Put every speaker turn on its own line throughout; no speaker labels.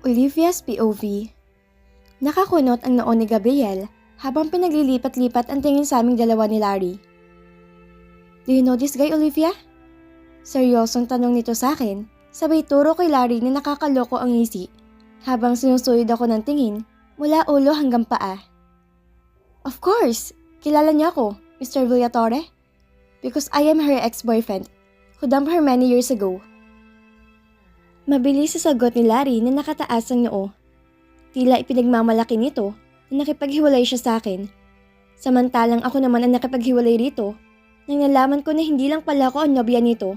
Olivia's POV. Nakakunot ang noo ni Gabriel habang pinaglilipat-lipat ang tingin sa aming dalawa ni Larry. "Do you know this guy, Olivia?" Seryosong tanong nito sa akin, sabay turo kay Larry na nakakaloko ang ngisi habang sinusuyod ako ng tingin mula ulo hanggang paa. "Of course! Kilala niya ako, Mr. Villatore? Because I am her ex-boyfriend who dumped her many years ago." Mabilis sa sagot ni Larry na nakataas ang noo. Tila ipinagmamalaki nito na nakipaghiwalay siya sa akin. Samantalang ako naman ang nakipaghiwalay rito nang nalaman ko na hindi lang pala ako ang nobya nito.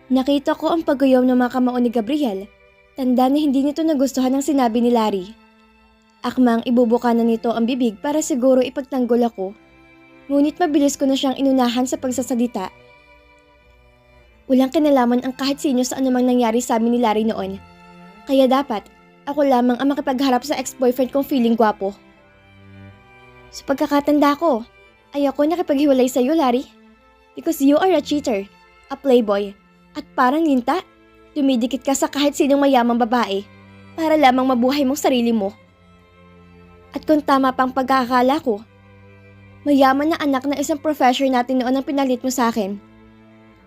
Nakita ko ang pagguyaw ng mga kamao ni Gabriel. Tanda na hindi nito nagustuhan ang sinabi ni Larry. Akmang ibubuka na nito ang bibig para siguro ipagtanggol ako. Ngunit mabilis ko na siyang inunahan sa pagsasalita. Walang kinalaman ang kahit sino sa anumang nangyari sa amin ni Larry noon. Kaya dapat, ako lamang ang makipagharap sa ex-boyfriend kong feeling gwapo. Sa pagkakatanda ko, ay ako nakipaghiwalay sa iyo, Larry. Because you are a cheater, a playboy, at parang linta, dumidikit ka sa kahit sinong mayamang babae para lamang mabuhay mong sarili mo. At kung tama pang pagkakakala ko, mayaman na anak na isang professor natin noon ang pinalit mo sa akin.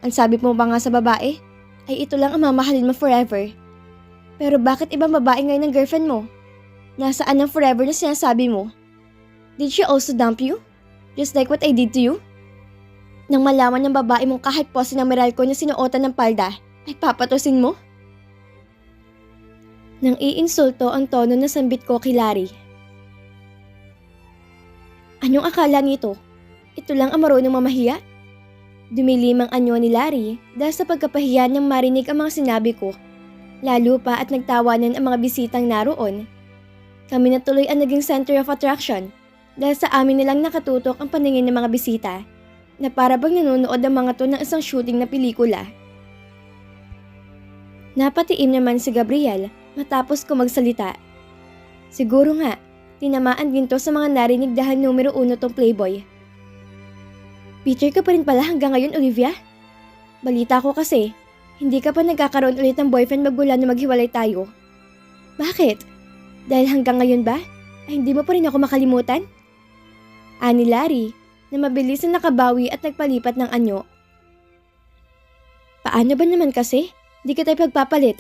Ang sabi mo ba nga sa babae, ay ito lang ang mamahalin mo forever. Pero bakit ibang babae ngayon ang girlfriend mo? Nasaan ang forever na sinasabi mo? Did she also dump you? Just like what I did to you? Nang malaman ng babae mong kahit pose ng Meralco na sinuotan ng palda, ay papatusin mo? Nang iinsulto ang tono na sambit ko kay Larry. Anong akala nito? Ito lang ang marunong mamahiya? Dumilim ang anyo ni Larry dahil sa pagkapahiya nang marinig ang mga sinabi ko. Lalo pa at nagtawanan ang mga bisitang naroon. Kami na tuloy ang naging center of attraction dahil sa amin nilang nakatutok ang paningin ng mga bisita na para bang nanonood ang mga to ng isang shooting na pelikula. Napatiim naman si Gabriel matapos ko magsalita. Siguro nga, tinamaan din to sa mga narinig dahil numero 1 tong playboy. Peter ka pa rin pala hanggang ngayon, Olivia? Balita ko kasi, hindi ka pa nagkakaroon ulit ng boyfriend magmula na maghiwalay tayo. Bakit? Dahil hanggang ngayon ba, ay hindi mo pa rin ako makalimutan? Ani Larry, na mabilis na nakabawi at nagpalipat ng anyo. Paano ba naman kasi? Di kita pagpapalit.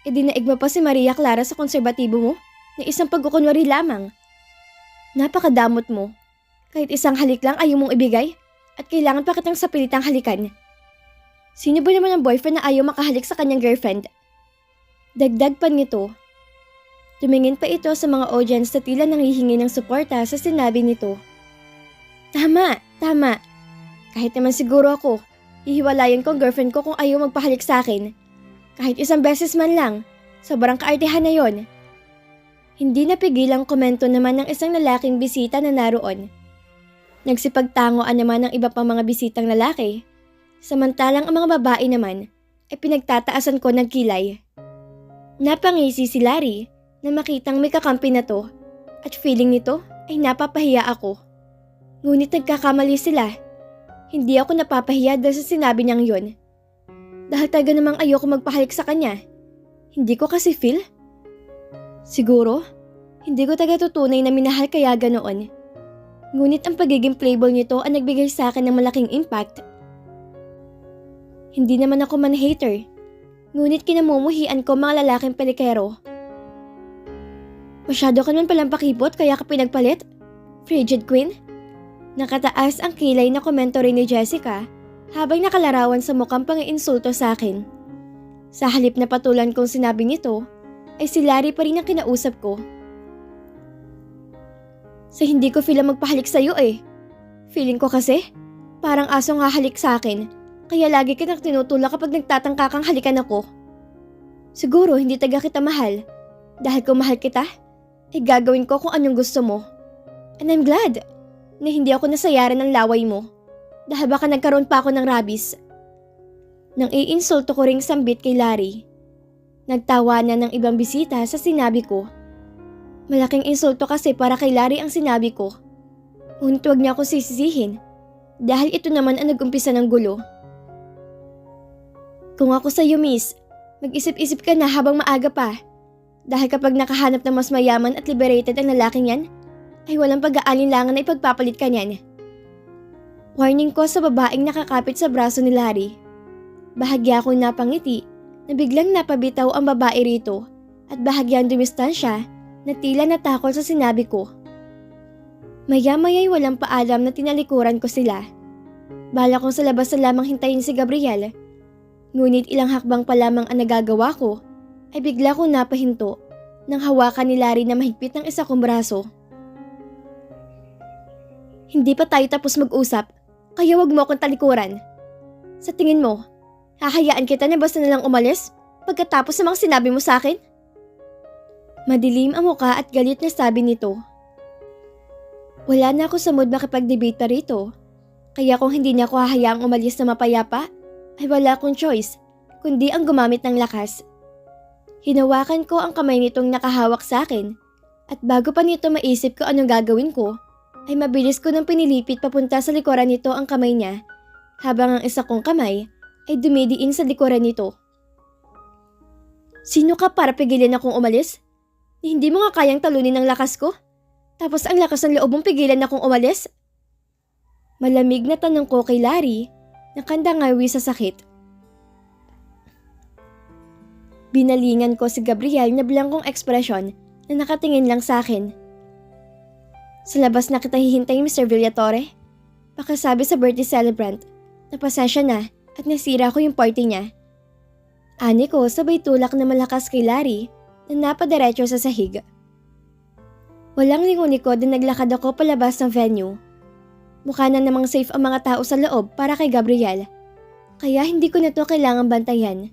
E dinaig mo pa si Maria Clara sa konserbatibo mo na isang pagkukunwari lamang. Napakadamot mo. Kahit isang halik lang ayaw mong ibigay? At kailangan pa kitang sapilitang halikan. Sino ba naman ang boyfriend na ayaw makahalik sa kanyang girlfriend? Dagdag pa nito. Tumingin pa ito sa mga audience na tila nanghihingi ng suporta sa sinabi nito. Tama. Kahit naman siguro ako, hihiwalayan ko ang girlfriend ko kung ayaw magpahalik sa akin. Kahit isang beses man lang, sobrang kaartehan na yon. Hindi napigilang komento naman ng isang lalaking bisita na naroon. Nagsipagtangoan naman ng iba pang mga bisitang lalaki, samantalang ang mga babae naman ay pinagtataasan ko ng kilay. Napangisi si Larry na makitang may kakampi na to at feeling nito ay napapahiya ako. Ngunit nagkakamali sila. Hindi ako napapahiya dahil sa sinabi niyang yon. Dahil taga namang ayoko magpahalik sa kanya. Hindi ko kasi feel. Siguro, hindi ko taga tutunay na minahal kaya ganoon. Ngunit ang pagiging playboy nito ang nagbigay sa akin ng malaking impact. Hindi naman ako man-hater, ngunit kinamumuhian ko mga lalaking pelikero. Masyado ka naman palang pakipot kaya ka pinagpalit? Frigid Queen? Nakataas ang kilay na komento rin ni Jessica habang nakalarawan sa mukhang pang-iinsulto sa akin. Sa halip na patulan kong sinabi nito, ay si Larry pa rin ang kinausap ko. Sa hindi ko feel magpahalik sa'yo eh. Feeling ko kasi, parang aso nga halik sa akin, kaya lagi kitang tinutulak kapag nagtatangka kang halikan ako. Siguro hindi taga kita mahal. Dahil kung mahal kita, ay gagawin ko kung anong gusto mo. And I'm glad na hindi ako nasayaran ng laway mo. Dahil baka nagkaroon pa ako ng rabies. Nang iinsulto ko ring sambit kay Larry. Nagtawanan ng ibang bisita sa sinabi ko. Malaking insulto kasi para kay Larry ang sinabi ko. Ngunit huwag niya ako sisisihin dahil ito naman ang nag-umpisa ng gulo. Kung ako sa'yo, miss, Mag-isip-isip ka na habang maaga pa. Dahil kapag nakahanap ng mas mayaman at liberated ang lalaking yan, ay walang pag-aalinlangan na ipagpapalit ka niyan. Warning ko sa babaeng nakakapit sa braso ni Larry. Bahagya akong napangiti na biglang napabitaw ang babae rito at bahagyang dumistansya na tila natakot sa sinabi ko. Maya-maya'y walang paalam na tinalikuran ko sila. Bala kong sa labas na lamang hintayin si Gabriel. Ngunit ilang hakbang pa lamang ang nagagawa ko ay bigla kong napahinto nang hawakan ni Larry na mahigpit ng isa kong braso. Hindi pa tayo tapos mag-usap, kaya wag mo akong talikuran. Sa tingin mo, hahayaan kita na basta nalang umalis pagkatapos sa mga sinabi mo sa akin? Madilim ang muka at galit na sabi nito. Wala na ako sa mood makipag-debate pa rito, kaya kung hindi niya ako hahayaang umalis na mapayapa, ay wala akong choice, kundi ang gumamit ng lakas. Hinawakan ko ang kamay nitong nakahawak sa akin, at bago pa nito maisip ko anong gagawin ko, ay mabilis ko nang pinilipit papunta sa likuran nito ang kamay niya, habang ang isa kong kamay ay dumidiin sa likuran nito. Sino ka para pigilin akong umalis? Hindi mo nga kayang talunin ang lakas ko? Tapos ang lakas ng loob mong pigilan akong umalis? Malamig na tanong ko kay Larry, nakandangawi sa sakit. Binalingan ko si Gabriel na blangkong ekspresyon na nakatingin lang sa akin. Sa labas na kita hihintay, Mr. Villatore. Pakasabi sa birthday celebrant na pasensya na at nasira ko yung party niya. Ani ko sabay tulak na malakas kay Larry na napadiretso sa sahig. Walang lingon-likod na naglakad ako palabas ng venue. Mukha na namang safe ang mga tao sa loob para kay Gabriel, kaya hindi ko na to kailangang bantayan.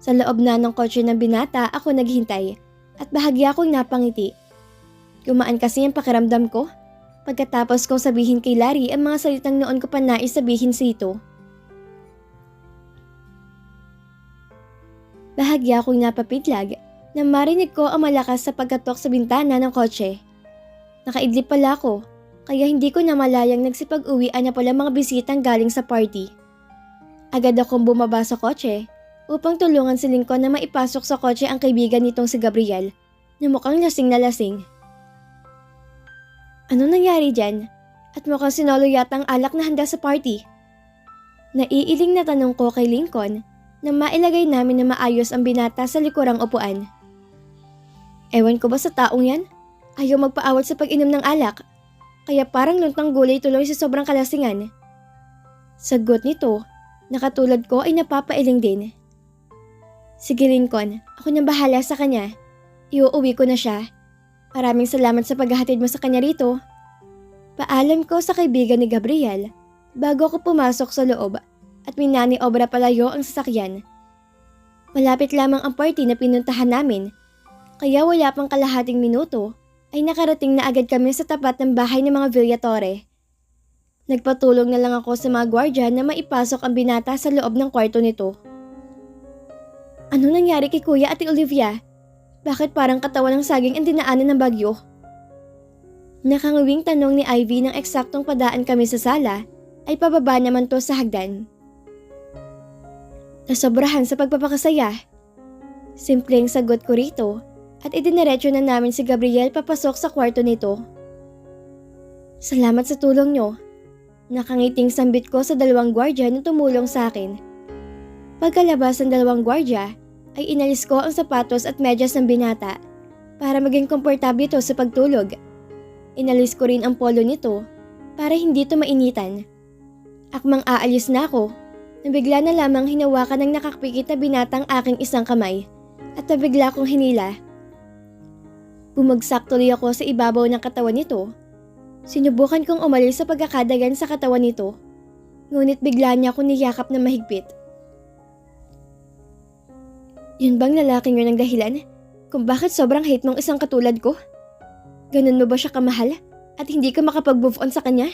Sa loob na ng kotse ng binata ako naghintay at bahagya akong napangiti. Gumaan kasi ang pakiramdam ko pagkatapos kong sabihin kay Larry ang mga salitang noon ko pa nais sabihin sa ito. Bahagya akong napapitlag nang marinig ko ang malakas sa pagkatok sa bintana ng kotse. Nakaidlip pala ako, kaya hindi ko na malayang nagsipag-uwian na pala mga bisitang galing sa party. Agad akong bumaba sa kotse upang tulungan si Lincoln na maipasok sa kotse ang kaibigan nitong si Gabriel na mukhang lasing na lasing. Ano nangyari dyan? At mukhang sinolo yata ang alak na handa sa party. Naiiling na tanong ko kay Lincoln na mailagay namin na maayos ang binata sa likurang upuan. Ewan ko ba sa taong yan? Ayaw magpaawat sa pag-inom ng alak, kaya parang luntang gulay tuloy sa sobrang kalasingan. Sagot nito, nakatulad ko ay napapailing din. Sige Lincoln, ako nang bahala sa kanya. Iuuwi ko na siya. Maraming salamat sa paghahatid mo sa kanya rito. Paalam ko sa kaibigan ni Gabriel bago ako pumasok sa loob at minani obra palayo ang sasakyan. Malapit lamang ang party na pinuntahan namin, kaya wala pang kalahating minuto ay nakarating na agad kami sa tapat ng bahay ng mga Villatore. Nagpatulong na lang ako sa mga gwardya na maipasok ang binata sa loob ng kwarto nito. Ano nangyari kay Kuya at Olivia? Bakit parang katawan ng saging ang dinaanan ng bagyo? Nakanguwing tanong ni Ivy nang eksaktong padaan kami sa sala ay pababa naman to sa hagdan. Nasobrahan sa pagpapakasaya. Simpleng sagot ko rito at idiniretso na namin si Gabriel papasok sa kwarto nito. Salamat sa tulong nyo. Nakangiting sambit ko sa dalawang gwardya na tumulong sa akin. Pagkalabas ng dalawang gwardya ay inalis ko ang sapatos at medyas ng binata para maging komportable ito sa pagtulog. Inalis ko rin ang polo nito para hindi ito mainitan. Akmang aalis na ako, nabigla na lamang hinawakan ng nakakpikit na binatang aking isang kamay at nabigla kong hinila. Bumagsak tuloy ako sa ibabaw ng katawan nito. Sinubukan kong umalis sa pagkakadagan sa katawan nito, ngunit bigla niya ako niyakap na mahigpit. Yun bang lalaking yun ang dahilan kung bakit sobrang hate mong isang katulad ko? Ganun mo ba siya kamahal at hindi ka makapag-move on sa kanya?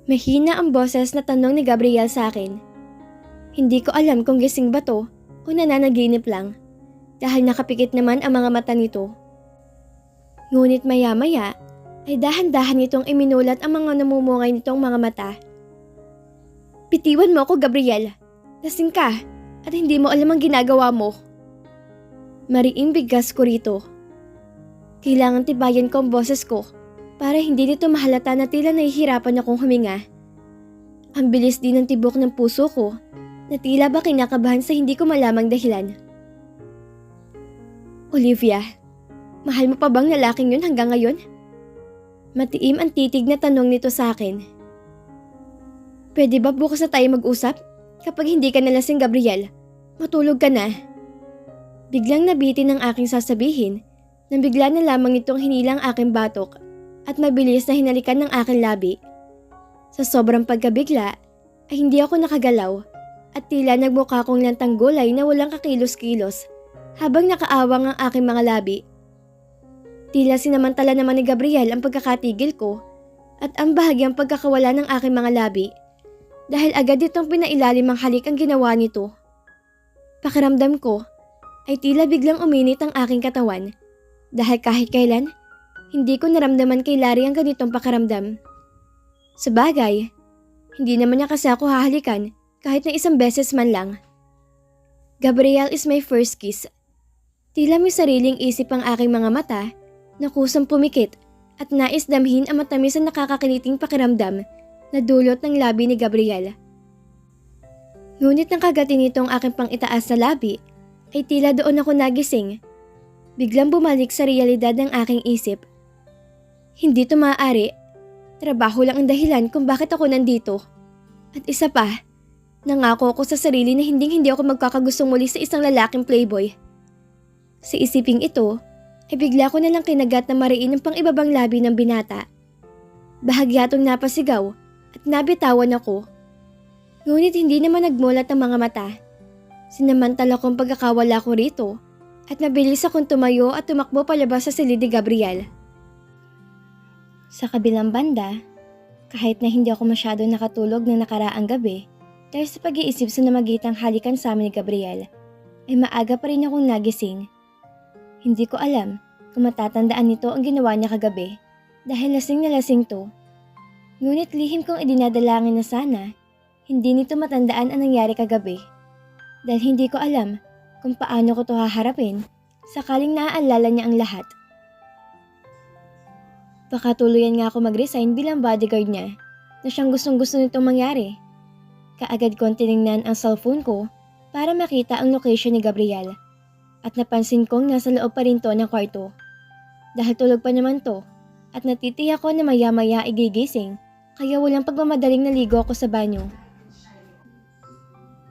Mahina ang boses na tanong ni Gabriel sa akin. Hindi ko alam kung gising ba to o nananaginip lang dahil nakapikit naman ang mga mata nito. Ngunit maya-maya ay dahan-dahan nitong iminulat ang mga namumungay nitong mga mata. Bitiwan mo ako, Gabriel. Lasing ka. at hindi mo alam ang ginagawa mo. Mariing bigkas ko rito. Kailangan tibayan ko ang boses ko para hindi nito mahalata na tila nahihirapan akong huminga. Ang bilis din ng tibok ng puso ko na tila ba kinakabahan sa hindi ko malamang dahilan. Olivia, mahal mo pa bang lalaking yun hanggang ngayon? Matiim ang titig na tanong nito sa akin. Pwede ba bukas na tayo mag-usap? Kapag hindi ka nalasing, Gabriel, matulog ka na. Biglang nabitin ang aking sasabihin nang bigla na lamang itong hinilang aking batok at mabilis na hinalikan ng aking labi. Sa sobrang pagkabigla ay hindi ako nakagalaw at tila nagmukha kong lantang gulay na walang kakilos-kilos habang nakaawang ang aking mga labi. Tila sinamantala naman ni Gabriel ang pagkakatigil ko at ang bahagyang pagkakawala ng aking mga labi dahil agad itong pinailalim ang halik ang ginawa nito. Pakiramdam ko ay tila biglang uminit ang aking katawan dahil kahit kailan, hindi ko naramdaman kay Larry ang ganitong pakiramdam. Sabagay, hindi naman niya kasi ako hahalikan kahit na isang beses man lang. Gabriel is my first kiss. Tila may sariling isip ang aking mga mata na kusang pumikit at nais damhin ang matamis na nakakakiniting pakiramdam na dulot ng labi ni Gabriel. Ngunit nang kagatin nitong aking pang-itaas na labi, ay tila doon ako nagising. Biglang bumalik sa realidad ng aking isip. Hindi ito maaari. Trabaho lang ang dahilan kung bakit ako nandito. At isa pa, nangako ako sa sarili na hindi ako magkakagustong muli sa isang lalaking playboy. Sa isiping ito, ay bigla ko nalang kinagat na mariin ang pang-ibabang labi ng binata. Bahagya itong napasigaw at nabitawan ako. Ngunit hindi naman nagmulat ang mga mata. Sinamantala kong pagkakawala ko rito at mabilis akong tumayo at tumakbo palabas sa silid ni Gabriel. Sa kabilang banda, kahit na hindi ako masyado nakatulog ng nakaraang gabi dahil sa pag-iisip sa namagitang halikan sa amin ni Gabriel, ay maaga pa rin akong nagising. Hindi ko alam kung matatandaan nito ang ginawa niya kagabi dahil lasing na lasing to. Ngunit lihim kong idinadalangin na sana hindi nito matandaan ang nangyari kagabi. Dahil hindi ko alam kung paano ko to haharapin sakaling naaalala niya ang lahat. Baka tuluyan nga ako mag-resign bilang bodyguard niya na siyang gustong-gusto nitong mangyari. Kaagad kong tiningnan ang cellphone ko para makita ang location ni Gabriel at napansin kong nasa loob pa rin to ng kwarto. Dahil tulog pa naman to at natitiyak ko na maya-maya igigising kaya walang pagmamadaling naligo ako sa banyo.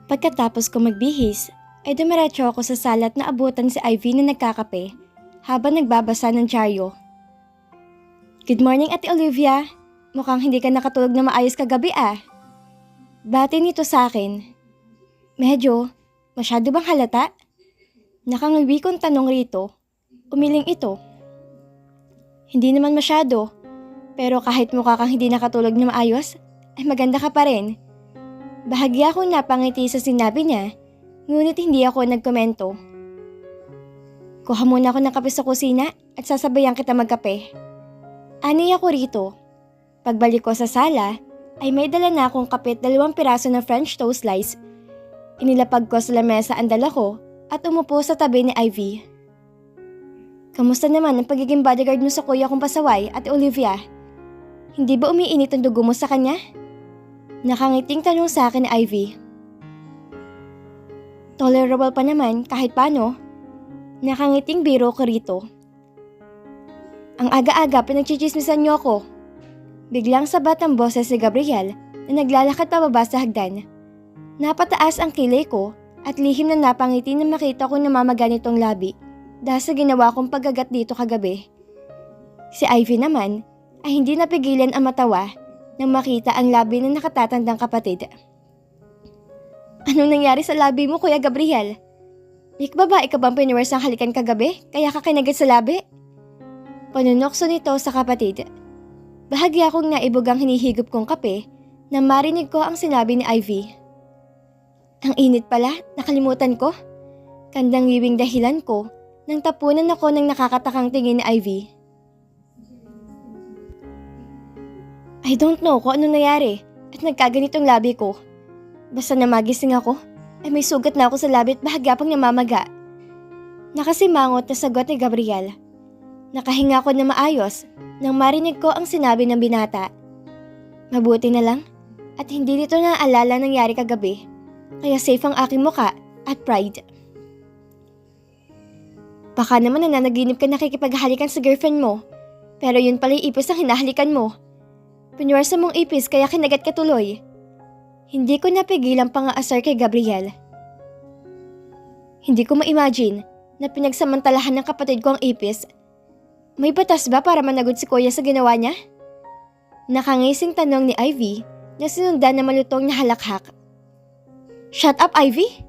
Pagkatapos ko magbihis, ay dumiretso ako sa sala at naabutan si Ivy na nagkakape habang nagbabasa ng dyaryo. Good morning, Ate Olivia. Mukhang hindi ka nakatulog na maayos kagabi ah. Bati nito sa akin. Medyo, masyado bang halata? Nakangiwi kong tanong rito. Umiling ito. Hindi naman masyado, pero kahit mukha kang hindi nakatulog na maayos, ay maganda ka pa rin. Bahagya akong napangiti sa sinabi niya, ngunit hindi ako nagkomento. Kuha muna ako ng kape sa kusina at sasabayan kita magkape. Ani ako rito. Pagbalik ko sa sala, ay may dala na akong kape at 2 piraso ng French toast slice. Inilapag ko sa lamesa ang dala ko at umupo sa tabi ni Ivy. Kamusta naman ang pagiging bodyguard mo sa kuya kong pasaway, Ate Olivia? Hindi ba umiinit ang dugo mo sa kanya? Nakangiting tanong sa akin ni Ivy. Tolerable pa naman kahit paano. Nakangiting biro ko rito. Ang aga-aga pinagchichismisan niyo ako. Biglang sabat ang boses si Gabriel na naglalakad pababa sa hagdan. Napataas ang kilay ko at lihim na napangiti na makita ko namamaga nitong labi dahil sa ginawa kong paggagat dito kagabi. Si Ivy naman ay hindi napigilan ang matawa nang makita ang labi ng nakatatandang kapatid. Anong nangyari sa labi mo, Kuya Gabriel? Babae ka bang pinurse ang halikan kagabi kaya ka kinagat sa labi? Panunokso nito sa kapatid. Bahagya akong naibog ang hinihigop kong kape nang marinig ko ang sinabi ni Ivy. Ang init pala, nakalimutan ko. Kandang wiwing dahilan ko nang tapunan ako ng nakakatakang tingin ni Ivy. I don't know kung ano nangyari at nagkaganitong labi ko. Basta na magising ako, ay may sugat na ako sa labi at bahagya pang namamaga. Nakasimangot na sagot ni Gabriel. Nakahinga ko na maayos nang marinig ko ang sinabi ng binata. Mabuti na lang at hindi nito naaalala nangyari kagabi, kaya safe ang aking muka at pride. Baka naman nananaginip ka nakikipaghalikan sa girlfriend mo, pero yun pala yung ipis ang hinahalikan mo. Pinuwersa mong ipis kaya kinagat ka tuloy. Hindi ko napigilang pang-aasar kay Gabriel. Hindi ko ma-imagine na pinagsamantalahan ng kapatid ko ang ipis. May batas ba para managot si Kuya sa ginawa niya? Nakangising tanong ni Ivy na sinundan na malutong na halakhak. Shut up, Ivy!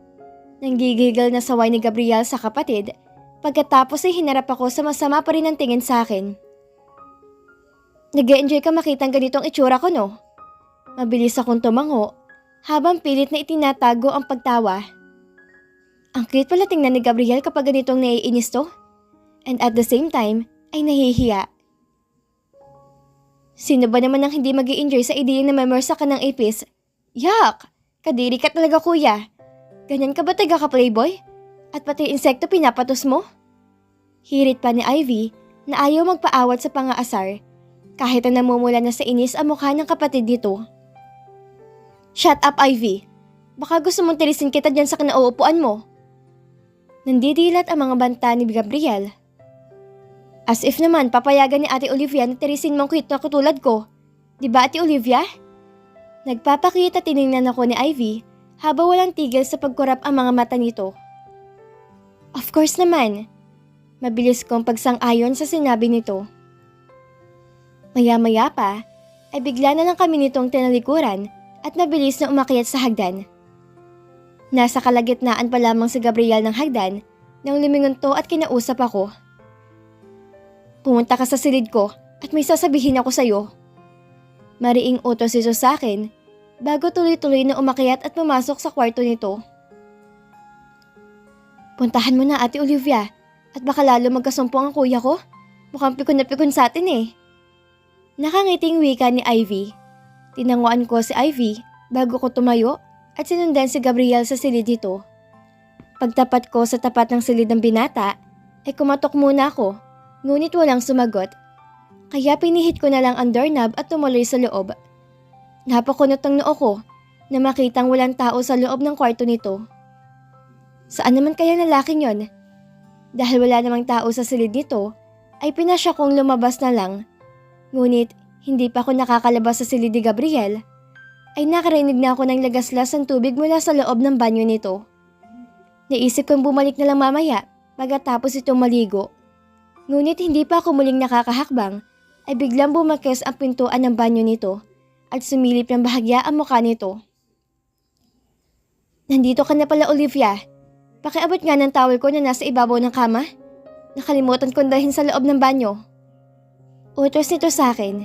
Nanggigigil na saway ni Gabriel sa kapatid pagkatapos ay hinarap ako sa masama pa rin ang tingin sa akin. Nag-e-enjoy ka makitang ganitong itsura ko, no? Mabilis akong tumango habang pilit na itinatago ang pagtawa. Ang cute pala tingnan ni Gabriel kapag ganitong naiinis to. And at the same time, ay nahihiya. Sino ba naman ang hindi mag-i-enjoy sa ideya na memorsa ka ng ipis? Yak! Kadiri ka talaga, kuya. Ganyan ka ba taga ka, playboy? At pati insekto pinapatos mo? Hirit pa ni Ivy na ayaw magpaawat sa pang-aasar kahit na namumula na sa inis ang mukha ng kapatid nito. Shut up, Ivy. Baka gusto mong tirisin kita dyan sa kinauupuan mo. Nandidilat ang mga banta ni Gabriel. As if naman papayagan ni Ate Olivia na tirisin mong cute na katulad ko. Diba, Ate Olivia? Nagpapakita tiningnan ako ni Ivy habang walang tigil sa pagkurap ang mga mata nito. Of course naman. Mabilis kong pagsang-ayon sa sinabi nito. Maya-maya pa ay bigla na lang kami nitong tinalikuran at nabilis na umakyat sa hagdan. Nasa kalagitnaan pa lamang si Gabriel ng hagdan nang lumingon to at kinausap ako. Pumunta ka sa silid ko at may sasabihin ako sa'yo. Mariing utos ito sa akin bago tuloy-tuloy na umakyat at pumasok sa kwarto nito. Puntahan mo na, Ate Olivia, at baka lalo magkasumpong ang kuya ko. Mukhang pikon na pikon sa atin eh. Nakangiting wika ni Ivy. Tinanguan ko si Ivy bago ko tumayo at sinundan si Gabriel sa silid nito. Pagtapat ko sa tapat ng silid ng binata, ay kumatok muna ako, ngunit walang sumagot. Kaya pinihit ko na lang ang doorknob at tumuloy sa loob. Napakunot ang noo ko na makitang walang tao sa loob ng kwarto nito. Saan naman kaya lalaking yon? Dahil wala namang tao sa silid nito, ay pinasya kong lumabas na lang. Ngunit hindi pa ako nakakalabas sa silid ni Gabriel, ay nakarinig na ako ng lagaslas ng tubig mula sa loob ng banyo nito. Naisip kong bumalik na lang mamaya pagkatapos itong maligo. Ngunit hindi pa ako muling nakakahakbang ay biglang bumakes ang pintuan ng banyo nito at sumilip ng bahagya ang mukha nito. Nandito ka na pala, Olivia. Pakiabot nga ng towel ko na nasa ibabaw ng kama. Nakalimutan kong dalhin sa loob ng banyo. Utos nito sa akin.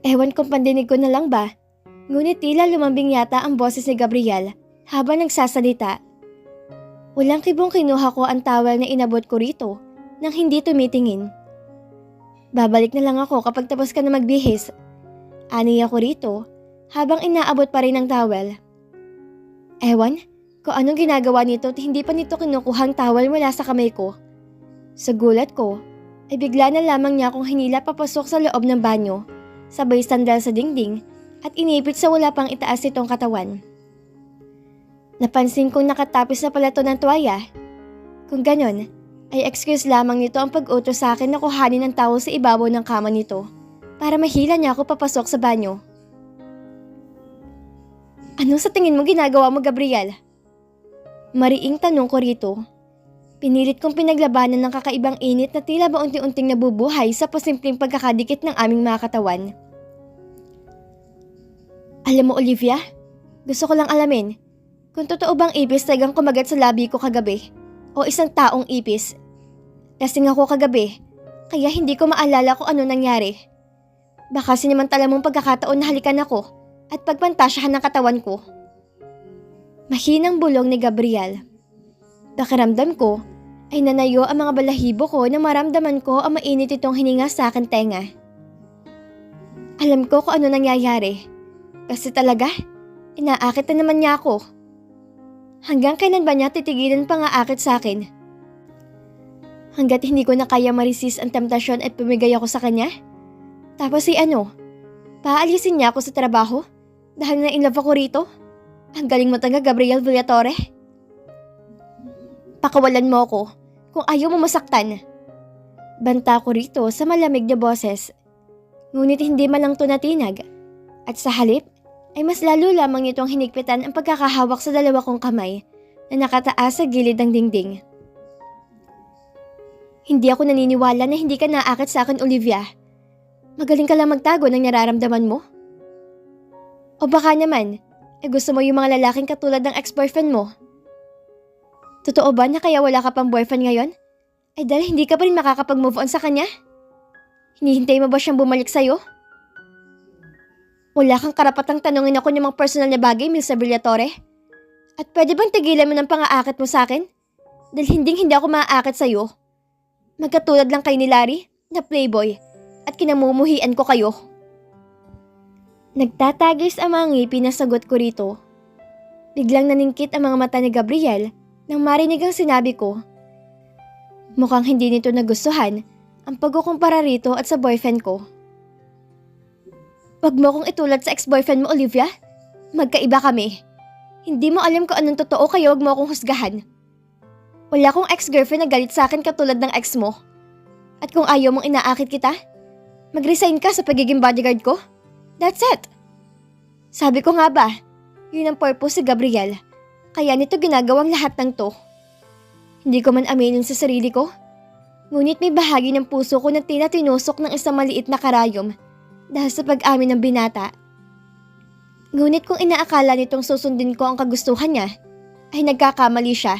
Ewan kung pandinig ko na lang ba, ngunit tila lumambing yata ang boses ni Gabriel habang nagsasalita. Walang kibong kinuha ko ang towel na inabot ko rito nang hindi tumitingin. Babalik na lang ako kapag tapos ka na magbihis. Ani ako rito habang inaabot pa rin ang towel. Ewan kung anong ginagawa nito at hindi pa nito kinukuhang towel mula sa kamay ko. Sa gulat ko, ay bigla na lamang niya akong hinila papasok sa loob ng banyo, sabay sandal sa dingding at inipit sa wala pang itaas itong katawan. Napansin kong nakatapis na pala to ng tuwaya. Kung ganon, ay excuse lamang nito ang pag-utos sa akin na kuhanin ang towel sa ibabaw ng kama nito para mahila niya ako papasok sa banyo. Ano sa tingin mo ginagawa mo, Gabriel? Mariing tanong ko rito. Pinilit kong pinaglabanan ng kakaibang init na tila ba unti-unting nabubuhay sa pasimpleng pagkakadikit ng aming mga katawan. Alam mo, Olivia, gusto ko lang alamin kung totoo bang ipis talagang kumagat sa labi ko kagabi o isang taong ipis. Lasing ako kagabi, kaya hindi ko maalala kung ano nangyari. Baka sinimantala mong pagkakataon na halikan ako at pagpantasyahan ng katawan ko. Mahinang bulong ni Gabriel. Pakiramdam ko ay nanayo ang mga balahibo ko na maramdaman ko ang mainit itong hininga sa akin tenga. Alam ko kung ano nangyayari. Kasi talaga, inaakit na naman niya ako. Hanggang kailan ba niya titigilan pang-aakit sa akin? Hanggat hindi ko na kaya ma-resist ang temptasyon at pumigay ako sa kanya? Tapos paalisin niya ako sa trabaho? Dahil na in love ako rito? Ang galing mo talaga, Gabriel Villatore. Pakawalan mo ako kung ayaw mo masaktan. Banta ko rito sa malamig na boses. Ngunit hindi man lang to natinag. At sa halip, ay mas lalo lamang nitong hinigpitan ang pagkakahawak sa dalawa kong kamay na nakataas sa gilid ng dingding. Hindi ako naniniwala na hindi ka naakit sa akin, Olivia. Magaling ka lang magtago ng nararamdaman mo. O baka naman, gusto mo yung mga lalaking katulad ng ex-boyfriend mo? Totoo ba na kaya wala ka pang boyfriend ngayon? Ay dahil hindi ka pa rin makakapag-move on sa kanya? Hinihintay mo ba siyang bumalik sa'yo? Wala kang karapatang tanungin ako ng mga personal na bagay, Mr. Villatore. At pwede bang tigilan mo ng pang-aakit mo sa akin? Dahil hindi ako maaakit sa'yo. Magkatulad lang kay ni Larry, na playboy, at kinamumuhian ko kayo. Nagtatagis ang mga ngipin na sagot ko rito. Biglang naningkit ang mga mata ni Gabriel nang marinig ang sinabi ko. Mukhang hindi nito nagustuhan ang pagkukumpara rito at sa boyfriend ko. Wag mo akong itulad sa ex-boyfriend mo, Olivia. Magkaiba kami. Hindi mo alam kung anong totoo kaya wag mo akong husgahan. Wala akong ex-girlfriend na galit sa akin katulad ng ex mo. At kung ayaw mong inaakit kita, mag-resign ka sa pagiging bodyguard ko. That's it. Sabi ko nga ba, yun ang purpose si Gabriel. Kaya nito ginagawang lahat ng to. Hindi ko man aminin sa sarili ko. Ngunit may bahagi ng puso ko na tinusok ng isang maliit na karayom dahil sa pag-amin ng binata. Ngunit kung inaakala nitong susundin ko ang kagustuhan niya, ay nagkakamali siya.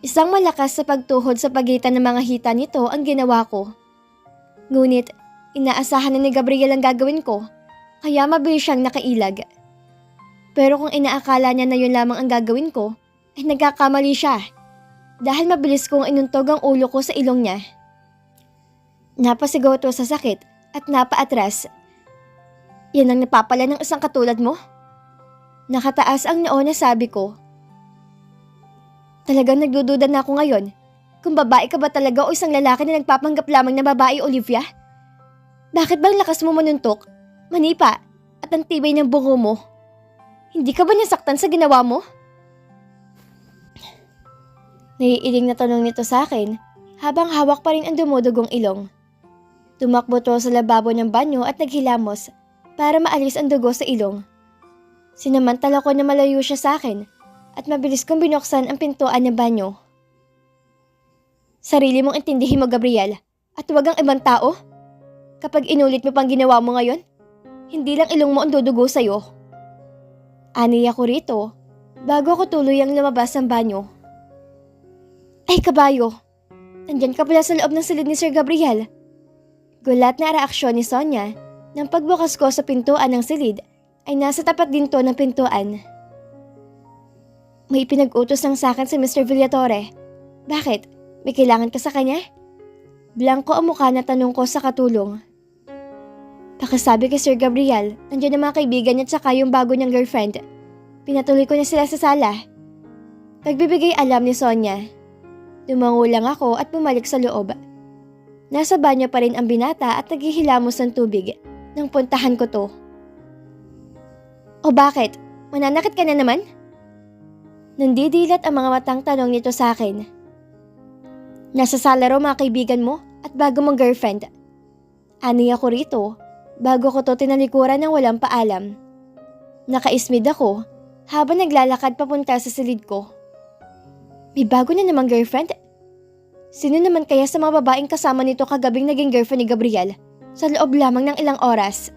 Isang malakas sa pagtuhod sa pagitan ng mga hita nito ang ginawa ko. Ngunit inaasahan na ni Gabriel ang gagawin ko, kaya mabilis siyang nakailag. Pero kung inaakala niya na yun lamang ang gagawin ko, ay nagkakamali siya. Dahil mabilis kong inuntog ang ulo ko sa ilong niya. Napasigaw to sa sakit at napaatras. Yan ang napapala ng isang katulad mo? Nakataas ang noo na sabi ko. Talagang nagdududa na ako ngayon kung babae ka ba talaga o isang lalaki na nagpapanggap lamang na babae, Olivia? Bakit bang lakas mo manuntok, manipa at ang tibay ng bungo mo? Hindi ka ba nasaktan sa ginawa mo? Naiiling na tanong nito sa akin habang hawak pa rin ang dumudugong ilong. Tumakbo to sa lababo ng banyo at naghilamos para maalis ang dugo sa ilong. Sinamantala ko na malayo siya sa akin at mabilis kong binuksan ang pintuan ng banyo. Sarili mong intindihin mo, Gabriel, at huwag ang ibang tao. Kapag inulit mo pang ginawa mo ngayon, hindi lang ilong mo ang dudugo sa'yo. Aniya ko rito bago ko tuluyang lumabas ng banyo. Ay kabayo, nandyan ka pala sa loob ng silid ni Sir Gabriel. Gulat na reaksyon ni Sonia nang pagbukas ko sa pintuan ng silid ay nasa tapat din to ng pintuan. May pinag-utos ng sakin si Mr. Villatore. Bakit? May kailangan ka sa kanya? Blanko ang mukha na tanong ko sa katulong. Pakisabi kay Sir Gabriel, nandiyan ang mga kaibigan niya at saka yung bago niyang girlfriend. Pinatuloy ko na sila sa sala. Pagbibigay alam ni Sonia. Dumango lang ako at bumalik sa loob. Nasa banyo pa rin ang binata at naghihilamos ng tubig nang puntahan ko to. O bakit? Mananakit ka na naman? Nandidilat ang mga matang tanong nito sa akin. Nasa sala raw mga kaibigan mo at bago mong girlfriend. Ani ako rito bago ko to tinalikuran ng walang paalam. Nakaismid ako habang naglalakad papunta sa silid ko. May bago na namang girlfriend? Sino naman kaya sa mga babaeng kasama nito kagabing naging girlfriend ni Gabriel sa loob lamang ng ilang oras?